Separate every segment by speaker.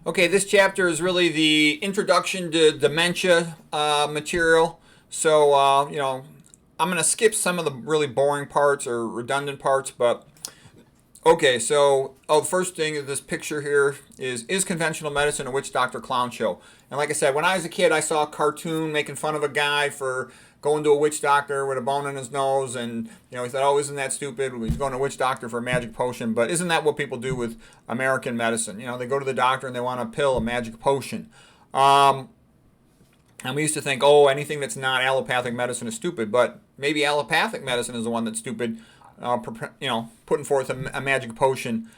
Speaker 1: Okay, this chapter is really the introduction to dementia material. So, I'm going to skip some of the really boring parts or redundant parts, but okay, so the first thing is this picture here is conventional medicine a witch doctor clown show? And like I said, when I was a kid, I saw a cartoon making fun of a guy for going to a witch doctor with a bone in his nose, and he thought, "Oh, isn't that stupid? He's going to a witch doctor for a magic potion." But isn't that what people do with American medicine? They go to the doctor and they want a pill, a magic potion. Um, and we used to think, oh, anything that's not allopathic medicine is stupid, but maybe allopathic medicine is the one that's stupid. Putting forth a magic potion,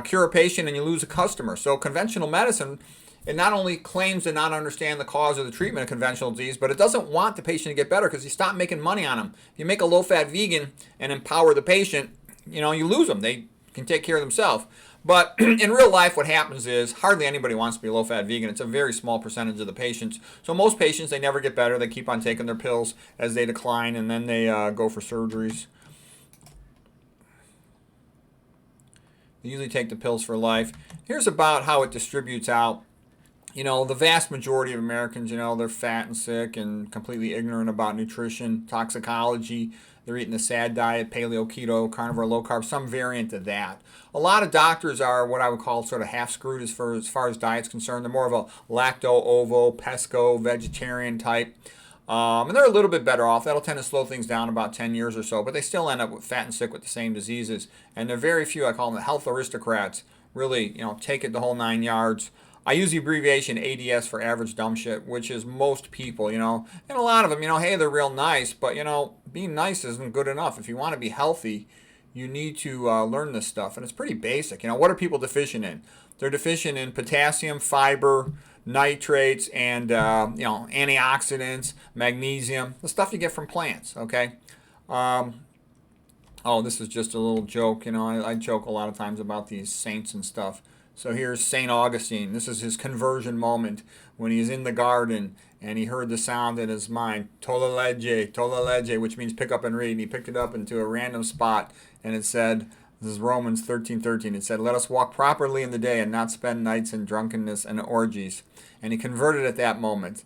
Speaker 1: cure a patient and you lose a customer. So conventional medicine, it not only claims to not understand the cause of the treatment of conventional disease, but it doesn't want the patient to get better because you stop making money on them. If you make a low-fat vegan and empower the patient, you lose them. They can take care of themselves. But in real life, what happens is hardly anybody wants to be low-fat vegan. It's a very small percentage of the patients. So most patients, they never get better. They keep on taking their pills as they decline, and then they go for surgeries. They usually take the pills for life. Here's about how it distributes out. The vast majority of Americans, they're fat and sick and completely ignorant about nutrition, toxicology. They're eating the SAD diet, paleo, keto, carnivore, low carb, some variant of that. A lot of doctors are what I would call sort of half screwed as far as diet's concerned. They're more of a lacto, ovo, pesco, vegetarian type. And they're a little bit better off. That'll tend to slow things down about 10 years or so, but they still end up with fat and sick with the same diseases. And they're very few, I call them the health aristocrats, really, take it the whole 9 yards. I use the abbreviation ADS for average dumb shit, which is most people, and a lot of them, hey, they're real nice, but, being nice isn't good enough. If you want to be healthy, you need to learn this stuff, and it's pretty basic. What are people deficient in? They're deficient in potassium, fiber, nitrates, and antioxidants, magnesium, the stuff you get from plants. Okay. This is just a little joke. I joke a lot of times about these saints and stuff. So here's St. Augustine. This is his conversion moment when he's in the garden and he heard the sound in his mind, tolle legge, which means pick up and read. And he picked it up into a random spot and it said, this is Romans 13:13. It said, "Let us walk properly in the day and not spend nights in drunkenness and orgies." And he converted at that moment.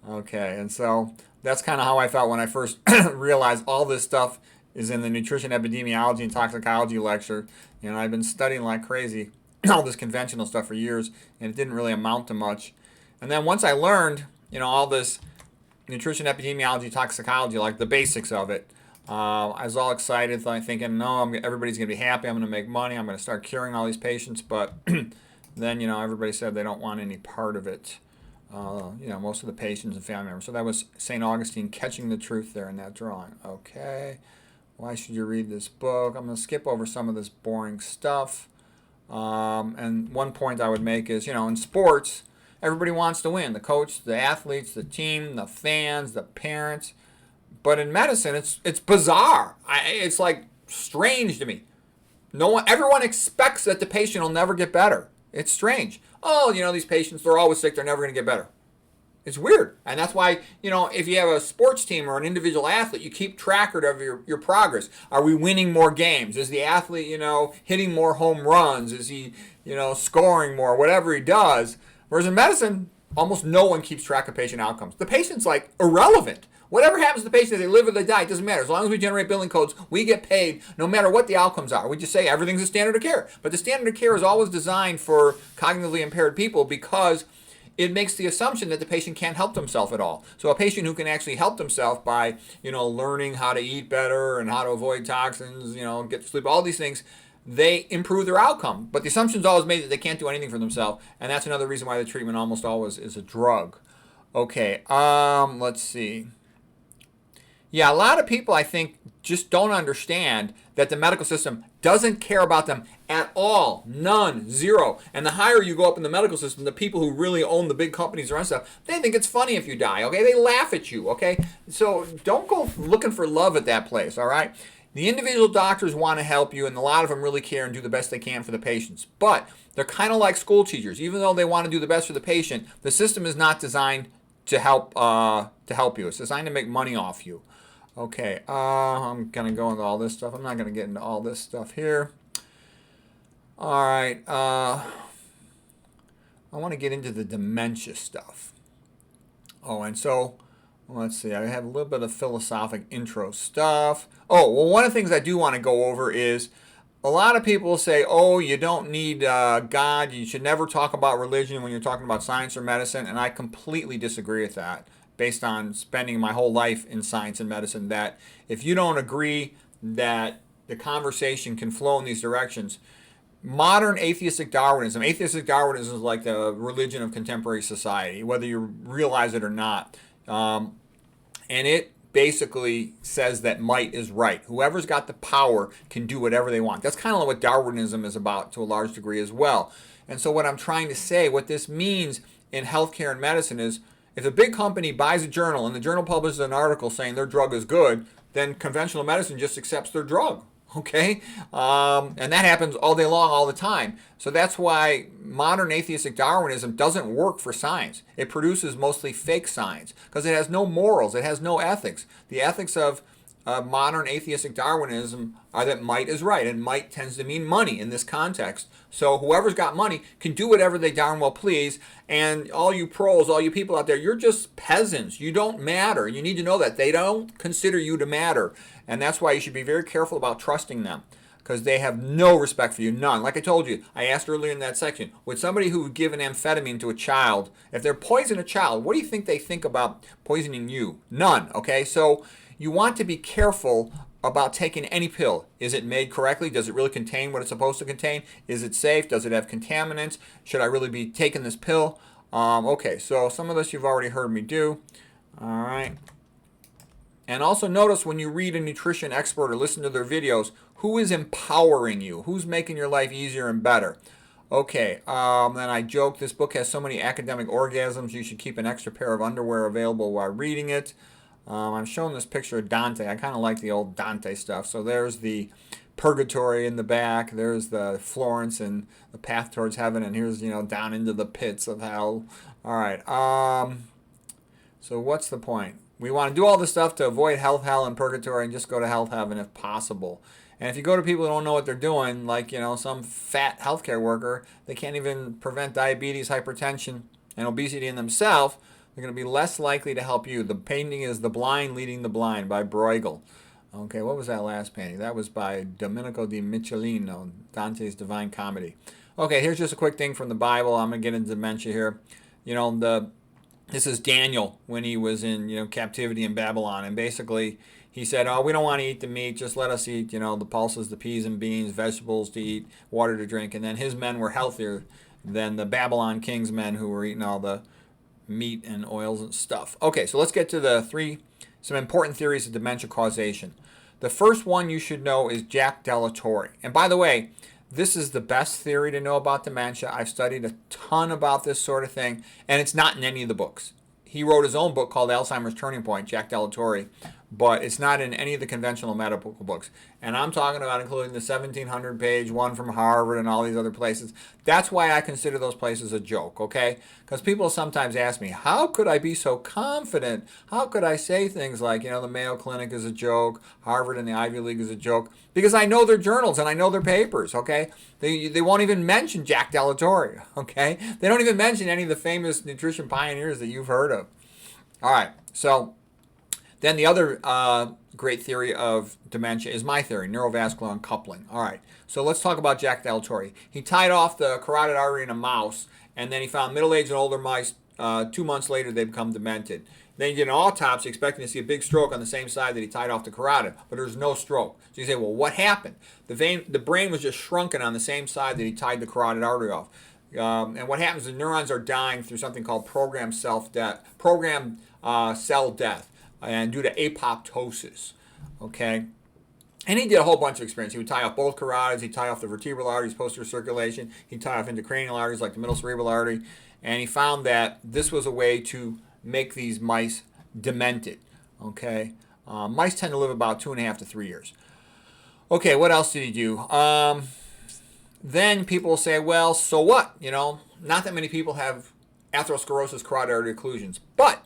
Speaker 1: Okay, and so that's kind of how I felt when I first realized all this stuff is in the nutrition epidemiology and toxicology lecture. I've been studying like crazy all this conventional stuff for years, and it didn't really amount to much. And then once I learned, all this nutrition epidemiology, toxicology, like the basics of it, I was all excited, thinking, no, everybody's going to be happy. I'm going to make money. I'm going to start curing all these patients. But then, everybody said they don't want any part of it. Most of the patients and family members. So that was St. Augustine catching the truth there in that drawing. Okay. Why should you read this book? I'm going to skip over some of this boring stuff. And one point I would make is, in sports, everybody wants to win. The coach, the athletes, the team, the fans, the parents. But in medicine, it's bizarre. It's like strange to me. Everyone expects that the patient will never get better. It's strange. Oh, these patients, they're always sick. They're never going to get better. It's weird. And that's why, if you have a sports team or an individual athlete, you keep track of your progress. Are we winning more games? Is the athlete, hitting more home runs? Is he, scoring more? Whatever he does. Whereas in medicine, almost no one keeps track of patient outcomes. The patient's like irrelevant. Whatever happens to the patient, if they live or they die, it doesn't matter. As long as we generate billing codes, we get paid no matter what the outcomes are. We just say everything's a standard of care. But the standard of care is always designed for cognitively impaired people because it makes the assumption that the patient can't help themselves at all. So a patient who can actually help themselves by, learning how to eat better and how to avoid toxins, get to sleep, all these things, they improve their outcome. But the assumption is always made that they can't do anything for themselves, and that's another reason why the treatment almost always is a drug. Okay, let's see. Yeah, a lot of people, I think, just don't understand that the medical system doesn't care about them at all. None. Zero. And the higher you go up in the medical system, the people who really own the big companies around stuff, they think it's funny if you die, okay? They laugh at you, okay? So don't go looking for love at that place, all right? The individual doctors want to help you, and a lot of them really care and do the best they can for the patients. But they're kind of like school teachers. Even though they want to do the best for the patient, the system is not designed to help you. It's designed to make money off you. Okay, I'm going to go into all this stuff. I'm not going to get into all this stuff here. All right. I want to get into the dementia stuff. Oh, and so let's see. I have a little bit of philosophic intro stuff. Oh, well, one of the things I do want to go over is a lot of people say, oh, you don't need God. You should never talk about religion when you're talking about science or medicine. And I completely disagree with that based on spending my whole life in science and medicine, that if you don't agree that the conversation can flow in these directions, modern atheistic Darwinism is like the religion of contemporary society, whether you realize it or not. And it basically says that might is right. Whoever's got the power can do whatever they want. That's kind of what Darwinism is about to a large degree as well. And so what I'm trying to say, what this means in healthcare and medicine is, if a big company buys a journal and the journal publishes an article saying their drug is good, then conventional medicine just accepts their drug. Okay? And that happens all day long, all the time. So that's why modern atheistic Darwinism doesn't work for science. It produces mostly fake science because it has no morals. It has no ethics. The ethics of modern atheistic Darwinism are that might is right, and might tends to mean money in this context. So whoever's got money can do whatever they darn well please, and all you pros, all you people out there, you're just peasants. You don't matter. You need to know that. They don't consider you to matter, and that's why you should be very careful about trusting them, because they have no respect for you, none. Like I told you, I asked earlier in that section, would somebody who would give an amphetamine to a child, if they're poisoning a child, what do you think they think about poisoning you? None, okay? So you want to be careful about taking any pill. Is it made correctly? Does it really contain what it's supposed to contain? Is it safe? Does it have contaminants? Should I really be taking this pill? Okay, so some of this you've already heard me do. All right. And also notice when you read a nutrition expert or listen to their videos, who is empowering you? Who's making your life easier and better? Okay, then I joke, this book has so many academic orgasms, you should keep an extra pair of underwear available while reading it. I'm showing this picture of Dante. I kind of like the old Dante stuff. So there's the purgatory in the back. There's the Florence and the path towards heaven. And here's, down into the pits of hell. All right. So what's the point? We want to do all this stuff to avoid health, hell, and purgatory and just go to health, heaven if possible. And if you go to people who don't know what they're doing, like, some fat healthcare worker, they can't even prevent diabetes, hypertension, and obesity in themselves, they're going to be less likely to help you. The painting is The Blind Leading the Blind by Bruegel. Okay, what was that last painting? That was by Domenico di Michelino, Dante's Divine Comedy. Okay, here's just a quick thing from the Bible. I'm going to get into dementia here. This is Daniel when he was in, captivity in Babylon. And basically, he said, oh, we don't want to eat the meat. Just let us eat, the pulses, the peas and beans, vegetables to eat, water to drink. And then his men were healthier than the Babylon king's men who were eating all the meat and oils and stuff. Okay, so let's get to some important theories of dementia causation. The first one you should know is Jack Della Torre. And by the way, this is the best theory to know about dementia. I've studied a ton about this sort of thing, and it's not in any of the books. He wrote his own book called Alzheimer's Turning Point, Jack Della Torre, but it's not in any of the conventional medical books. And I'm talking about including the 1700-page one from Harvard and all these other places. That's why I consider those places a joke, okay? Because people sometimes ask me, how could I be so confident? How could I say things like, the Mayo Clinic is a joke, Harvard and the Ivy League is a joke? Because I know their journals and I know their papers, okay? They won't even mention Jack Della Torre, okay? They don't even mention any of the famous nutrition pioneers that you've heard of. All right, so then the other great theory of dementia is my theory, Neuro-Vascular Uncoupling. All right, so let's talk about Jack Della Torre. He tied off the carotid artery in a mouse, and then he found middle-aged and older mice. 2 months later, they become demented. Then he did an autopsy expecting to see a big stroke on the same side that he tied off the carotid, but there was no stroke. So you say, well, what happened? The brain was just shrunken on the same side that he tied the carotid artery off. And what happens is neurons are dying through something called programmed cell death, and due to apoptosis. Okay? And he did a whole bunch of experiments. He would tie off both carotids, he'd tie off the vertebral arteries, posterior circulation, he'd tie off intracranial arteries like the middle cerebral artery, and he found that this was a way to make these mice demented. Okay? Mice tend to live about 2.5 to 3 years. Okay, what else did he do? Then people say, well, so what? Not that many people have atherosclerosis carotid artery occlusions. But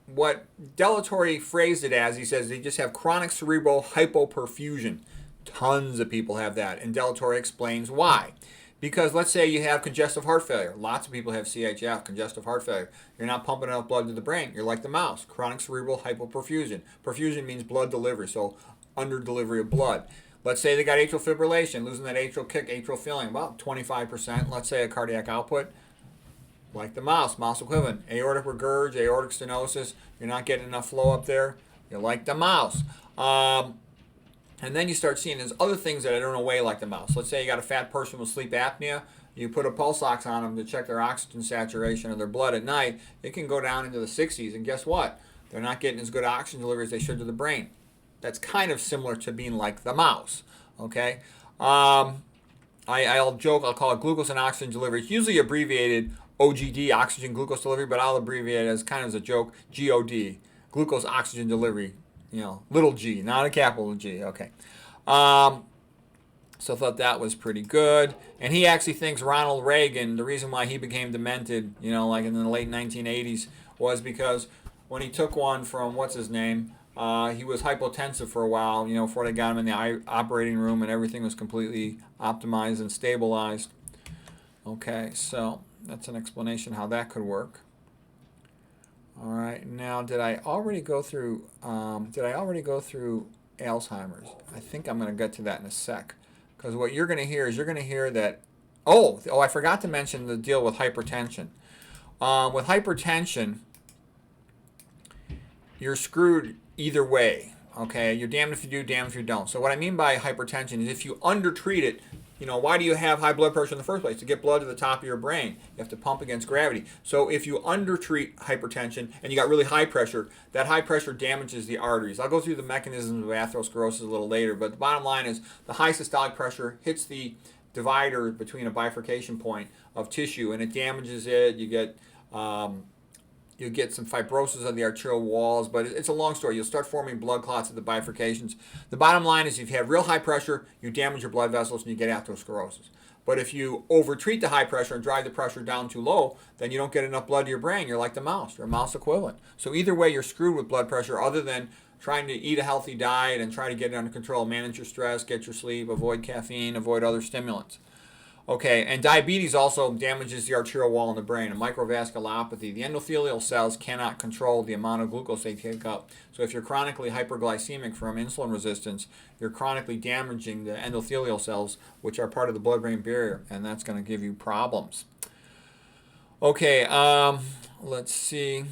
Speaker 1: what Della Torre phrased it as, he says they just have chronic cerebral hypoperfusion. Tons of people have that. And Della Torre explains why. Because let's say you have congestive heart failure. Lots of people have CHF, congestive heart failure. You're not pumping enough blood to the brain. You're like the mouse, chronic cerebral hypoperfusion. Perfusion means blood delivery, so under delivery of blood. Let's say they got atrial fibrillation, losing that atrial kick, atrial filling, about 25%. Let's say a cardiac output, like the mouse equivalent. Aortic regurg, aortic stenosis, you're not getting enough flow up there. You're like the mouse. And then you start seeing there's other things that are in a way like the mouse. Let's say you got a fat person with sleep apnea. You put a pulse ox on them to check their oxygen saturation of their blood at night. It can go down into the 60s, and guess what? They're not getting as good oxygen delivery as they should to the brain. That's kind of similar to being like the mouse. Okay. I'll joke. I'll call it glucose and oxygen delivery. It's usually abbreviated OGD, oxygen glucose delivery, but I'll abbreviate it as kind of as a joke, GOD, glucose oxygen delivery. You know, little g, not a capital G. Okay. So I thought that was pretty good. And he actually thinks Ronald Reagan, the reason why he became demented, you know, like in the late 1980s, was because when he took one from, what's his name, he was hypotensive for a while, you know, before they got him in the operating room and everything was completely optimized and stabilized. Okay, so that's an explanation how that could work. All right, now did I already go through Alzheimer's? I think I'm going to get to that in a sec. Because what you're going to hear is that, I forgot to mention the deal with hypertension. With hypertension, you're screwed either way. Okay, you're damned if you do, damned if you don't. So what I mean by hypertension is if you undertreat it, you know, why do you have high blood pressure in the first place? To get blood to the top of your brain. You have to pump against gravity. So if you undertreat hypertension and you got really high pressure, that high pressure damages the arteries. I'll go through the mechanisms of atherosclerosis a little later, but the bottom line is the high systolic pressure hits the divider between a bifurcation point of tissue and it damages it. You get some fibrosis of the arterial walls, but it's a long story. You'll start forming blood clots at the bifurcations. The bottom line is if you have real high pressure, you damage your blood vessels and you get atherosclerosis. But if you overtreat the high pressure and drive the pressure down too low, then you don't get enough blood to your brain. You're like the mouse. You're a mouse equivalent. So either way, you're screwed with blood pressure other than trying to eat a healthy diet and try to get it under control, manage your stress, get your sleep, avoid caffeine, avoid other stimulants. Okay, and diabetes also damages the arterial wall in the brain, a microvasculopathy. The endothelial cells cannot control the amount of glucose they take up. So if you're chronically hyperglycemic from insulin resistance, you're chronically damaging the endothelial cells, which are part of the blood-brain barrier, and that's going to give you problems. Okay, let's see.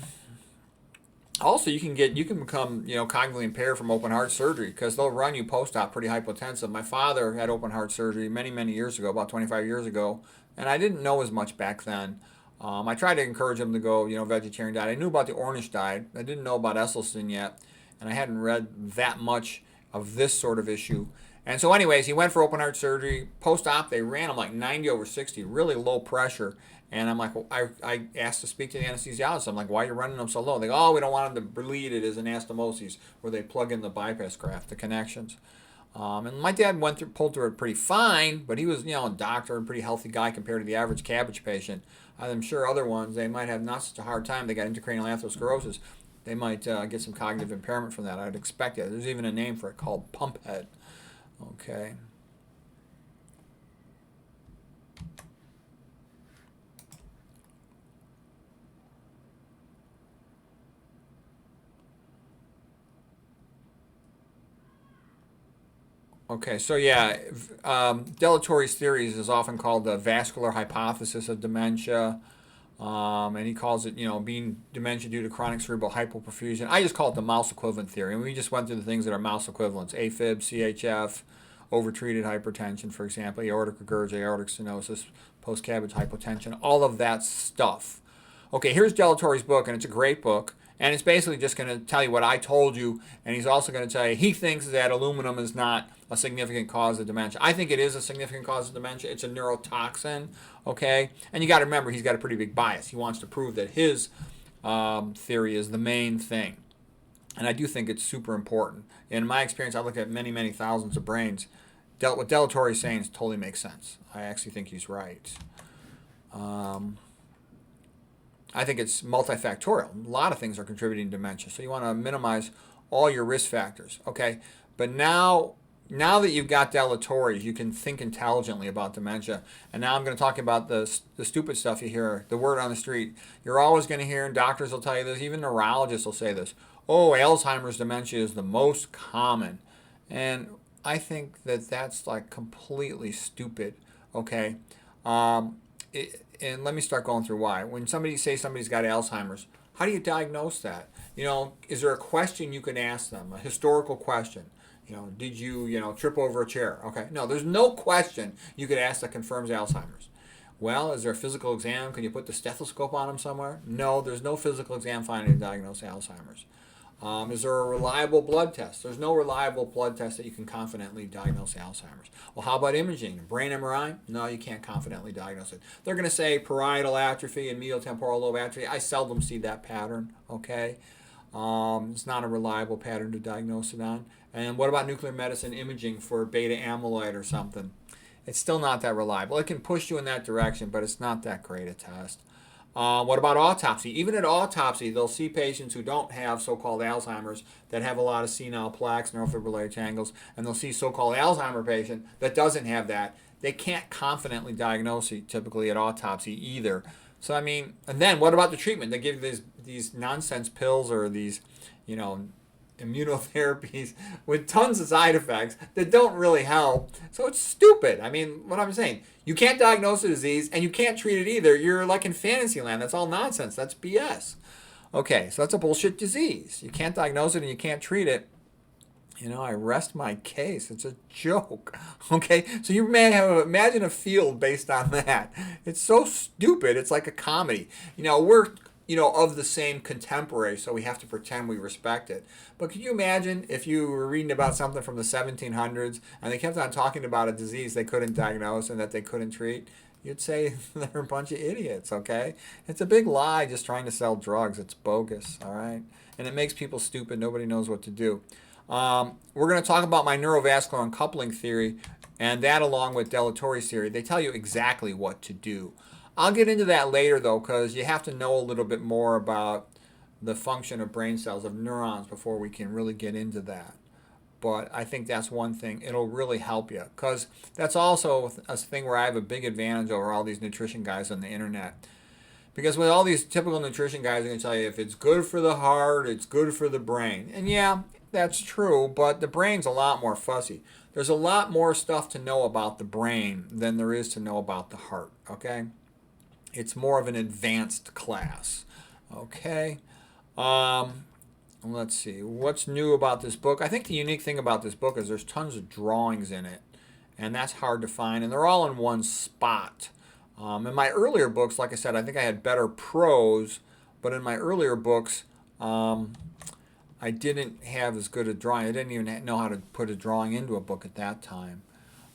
Speaker 1: Also, you can become, you know, cognitively impaired from open heart surgery because they'll run you post-op pretty hypotensive. My father had open heart surgery many years ago, about 25 years ago, and I didn't know as much back then. I tried to encourage him to go, you know, vegetarian diet. I knew about the Ornish diet. I didn't know about Esselstyn yet, and I hadn't read that much of this sort of issue. And so anyways, he went for open heart surgery. Post-op, they ran him like 90/60, really low pressure. And I'm like, well, I asked to speak to the anesthesiologist. I'm like, why are you running them so low? They go, we don't want them to bleed it as anastomosis, where they plug in the bypass graft, the connections. And my dad pulled through it pretty fine, but he was, you know, a doctor, a pretty healthy guy compared to the average cabbage patient. I'm sure other ones, they might have not such a hard time. They got intracranial atherosclerosis. They might get some cognitive impairment from that. I'd expect it. There's even a name for it called pump head. Okay. Okay, so yeah, Delatorre's theories is often called the vascular hypothesis of dementia, and he calls it, you know, being dementia due to chronic cerebral hypoperfusion. I just call it the mouse equivalent theory, and we just went through the things that are mouse equivalents: AFib, CHF, overtreated hypertension, for example, aortic regurg, aortic stenosis, post-cabbage hypotension, all of that stuff. Okay, here's Delatorre's book, and it's a great book. And it's basically just going to tell you what I told you, and he's also going to tell you he thinks that aluminum is not a significant cause of dementia. I think it is a significant cause of dementia. It's a neurotoxin, okay? And you got to remember, he's got a pretty big bias. He wants to prove that his theory is the main thing. And I do think it's super important. In my experience, I look at many thousands of brains. What Delatorre is saying totally makes sense. I actually think he's right. I think it's multifactorial. A lot of things are contributing to dementia. So you want to minimize all your risk factors, okay? But now now that you've got deletories, you can think intelligently about dementia. And now I'm going to talk about the stupid stuff you hear, the word on the street. You're always going to hear, and doctors will tell you this, even neurologists will say this. Oh, Alzheimer's dementia is the most common. And I think that that's like completely stupid, okay? And let me start going through why. When somebody says somebody's got Alzheimer's, how do you diagnose that? Is there a question you can ask them, a historical question? Did you trip over a chair? Okay. No, there's no question you could ask that confirms Alzheimer's. Well, is there a physical exam? Can you put the stethoscope on them somewhere? No, there's no physical exam finding to diagnose Alzheimer's. Is there a reliable blood test? There's no reliable blood test that you can confidently diagnose Alzheimer's. Well, how about imaging? Brain MRI? No, you can't confidently diagnose it. They're going to say parietal atrophy and medial temporal lobe atrophy. I seldom see that pattern, okay? It's not a reliable pattern to diagnose it on. And what about nuclear medicine imaging for beta amyloid or something? It's still not that reliable. It can push you in that direction, but it's not that great a test. What about autopsy? Even at autopsy, they'll see patients who don't have so-called Alzheimer's that have a lot of senile plaques, neurofibrillary tangles, and they'll see so-called Alzheimer patient that doesn't have that. They can't confidently diagnose it typically at autopsy either. So I mean, and then what about the treatment? They give these nonsense pills or these, immunotherapies with tons of side effects that don't really help. So it's stupid. I mean, what I'm saying, you can't diagnose a disease and you can't treat it either. You're like in fantasy land. That's all nonsense. That's BS. Okay, so that's a bullshit disease. You can't diagnose it and you can't treat it. I rest my case. It's a joke. Okay, so you may have imagine a field based on that. It's so stupid. It's like a comedy. We're of the same contemporary, so we have to pretend we respect it. But could you imagine if you were reading about something from the 1700s and they kept on talking about a disease they couldn't diagnose and that they couldn't treat? You'd say they're a bunch of idiots, okay? It's a big lie just trying to sell drugs. It's bogus, all right? And it makes people stupid. Nobody knows what to do. We're going to talk about my neurovascular uncoupling theory, and that along with Delatorre's theory. They tell you exactly what to do. I'll get into that later, though, because you have to know a little bit more about the function of brain cells, of neurons, before we can really get into that. But I think that's one thing. It'll really help you, because that's also a thing where I have a big advantage over all these nutrition guys on the internet. Because with all these typical nutrition guys, they're going to tell you if it's good for the heart, it's good for the brain. And yeah, that's true, but the brain's a lot more fussy. There's a lot more stuff to know about the brain than there is to know about the heart, okay? It's more of an advanced class. Okay. Let's see. What's new about this book? I think the unique thing about this book is there's tons of drawings in it. And that's hard to find. And they're all in one spot. In my earlier books, like I said, I think I had better prose. But in my earlier books, I didn't have as good a drawing. I didn't even know how to put a drawing into a book at that time.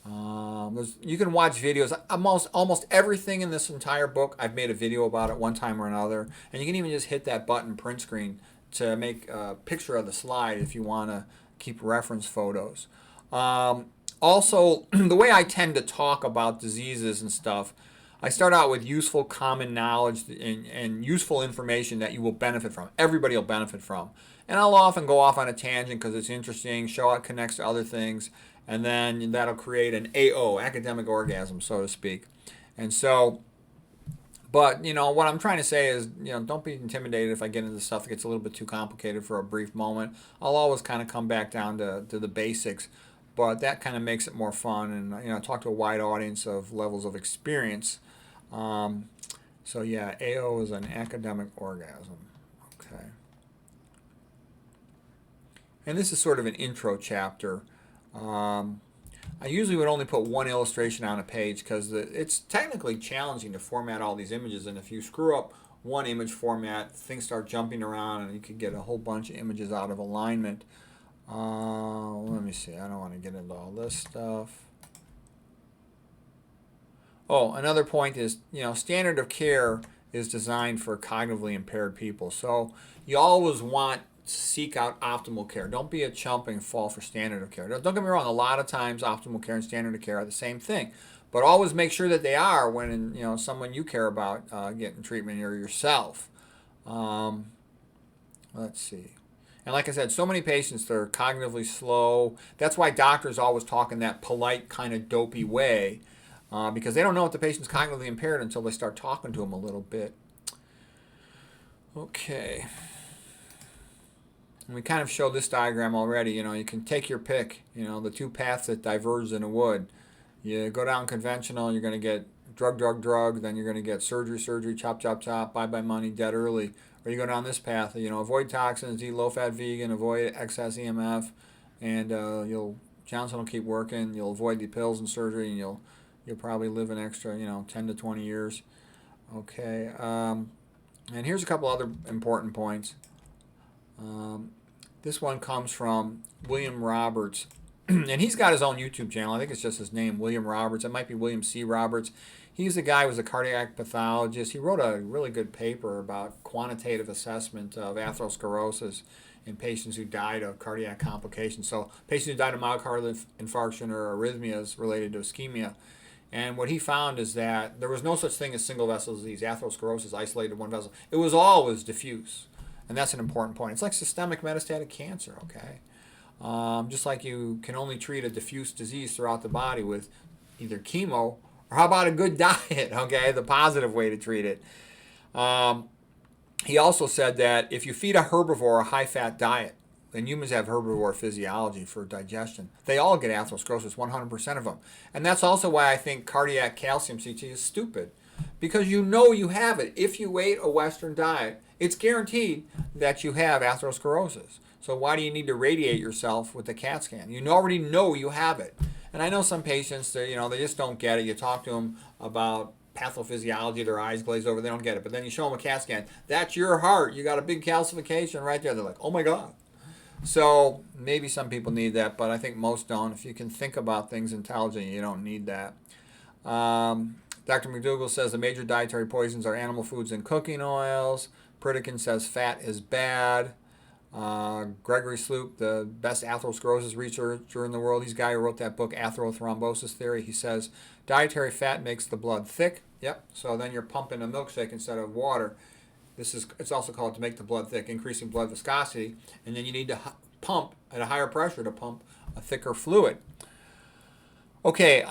Speaker 1: You can watch videos. Almost everything in this entire book, I've made a video about it one time or another. And you can even just hit that button print screen to make a picture of the slide if you want to keep reference photos. Also, the way I tend to talk about diseases and stuff, I start out with useful common knowledge and useful information that you will benefit from. Everybody will benefit from. And I'll often go off on a tangent because it's interesting, show how it connects to other things. And then that'll create an AO, academic orgasm, so to speak. And so, but, what I'm trying to say is, don't be intimidated if I get into stuff that gets a little bit too complicated for a brief moment. I'll always kind of come back down to the basics, but that kind of makes it more fun and, talk to a wide audience of levels of experience. So, yeah, AO is an academic orgasm. Okay. And this is sort of an intro chapter. I usually would only put one illustration on a page because it's technically challenging to format all these images, and if you screw up one image format, things start jumping around and you could get a whole bunch of images out of alignment. Let me see, I don't want to get into all this stuff. Oh, another point is, standard of care is designed for cognitively impaired people, so you always want seek out optimal care. Don't be a chump and fall for standard of care. Don't get me wrong, a lot of times optimal care and standard of care are the same thing, but always make sure that they are when someone you care about getting treatment or yourself. Let's see. And like I said, so many patients, they're cognitively slow. That's why doctors always talk in that polite, kind of dopey way, because they don't know if the patient's cognitively impaired until they start talking to them a little bit. Okay. And we kind of showed this diagram already. You can take your pick, the two paths that diverge in a wood. You go down conventional, you're going to get drug, drug, drug, then you're going to get surgery, surgery, chop, chop, chop, bye-bye money, dead early. Or you go down this path, avoid toxins, eat low-fat vegan, avoid excess EMF, and Johnson will keep working. You'll avoid the pills and surgery, and you'll probably live an extra, 10 to 20 years. Okay, and here's a couple other important points. This one comes from William Roberts, and he's got his own YouTube channel. I think it's just his name, William Roberts. It might be William C. Roberts. He's the guy who was a cardiac pathologist. He wrote a really good paper about quantitative assessment of atherosclerosis in patients who died of cardiac complications. So patients who died of myocardial infarction or arrhythmias related to ischemia. And what he found is that there was no such thing as single vessel disease, atherosclerosis isolated to one vessel. It was always diffuse. And that's an important point. It's like systemic metastatic cancer, okay? Just like you can only treat a diffuse disease throughout the body with either chemo or how about a good diet, okay? The positive way to treat it. He also said that if you feed a herbivore a high-fat diet, and humans have herbivore physiology for digestion, they all get atherosclerosis, 100% of them. And that's also why I think cardiac calcium CT is stupid, because you have it. If you ate a Western diet, it's guaranteed that you have atherosclerosis. So why do you need to radiate yourself with the CAT scan? You already know you have it. And I know some patients, they just don't get it. You talk to them about pathophysiology, their eyes glaze over, they don't get it. But then you show them a CAT scan. That's your heart. You got a big calcification right there. They're like, oh my God. So maybe some people need that, but I think most don't. If you can think about things intelligently, you don't need that. Dr. McDougall says the major dietary poisons are animal foods and cooking oils. Pritikin says fat is bad. Gregory Sloop, the best atherosclerosis researcher in the world, he's the guy who wrote that book, Atherothrombosis Theory. He says dietary fat makes the blood thick. Yep. So then you're pumping a milkshake instead of water. It's also called to make the blood thick, increasing blood viscosity, and then you need to pump at a higher pressure to pump a thicker fluid. Okay,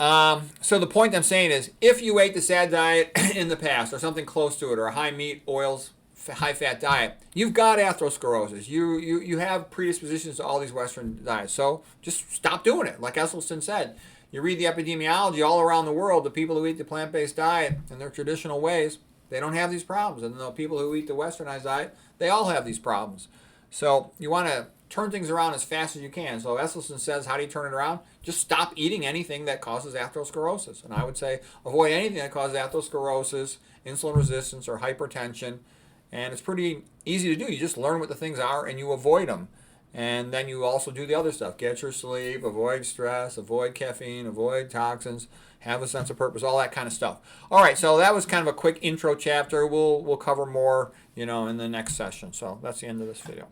Speaker 1: so the point I'm saying is, if you ate the SAD diet in the past, or something close to it, or a high meat, oils, high fat diet, you've got atherosclerosis. You have predispositions to all these Western diets. So just stop doing it. Like Esselstyn said, you read the epidemiology all around the world, the people who eat the plant-based diet in their traditional ways, they don't have these problems. And the people who eat the westernized diet, they all have these problems. So you want to turn things around as fast as you can. So Esselstyn says, how do you turn it around? Just stop eating anything that causes atherosclerosis. And I would say avoid anything that causes atherosclerosis, insulin resistance, or hypertension. And it's pretty easy to do. You just learn what the things are and you avoid them. And then you also do the other stuff. Get your sleep, avoid stress, avoid caffeine, avoid toxins, have a sense of purpose, all that kind of stuff. All right, so that was kind of a quick intro chapter. We'll cover more, in the next session. So that's the end of this video.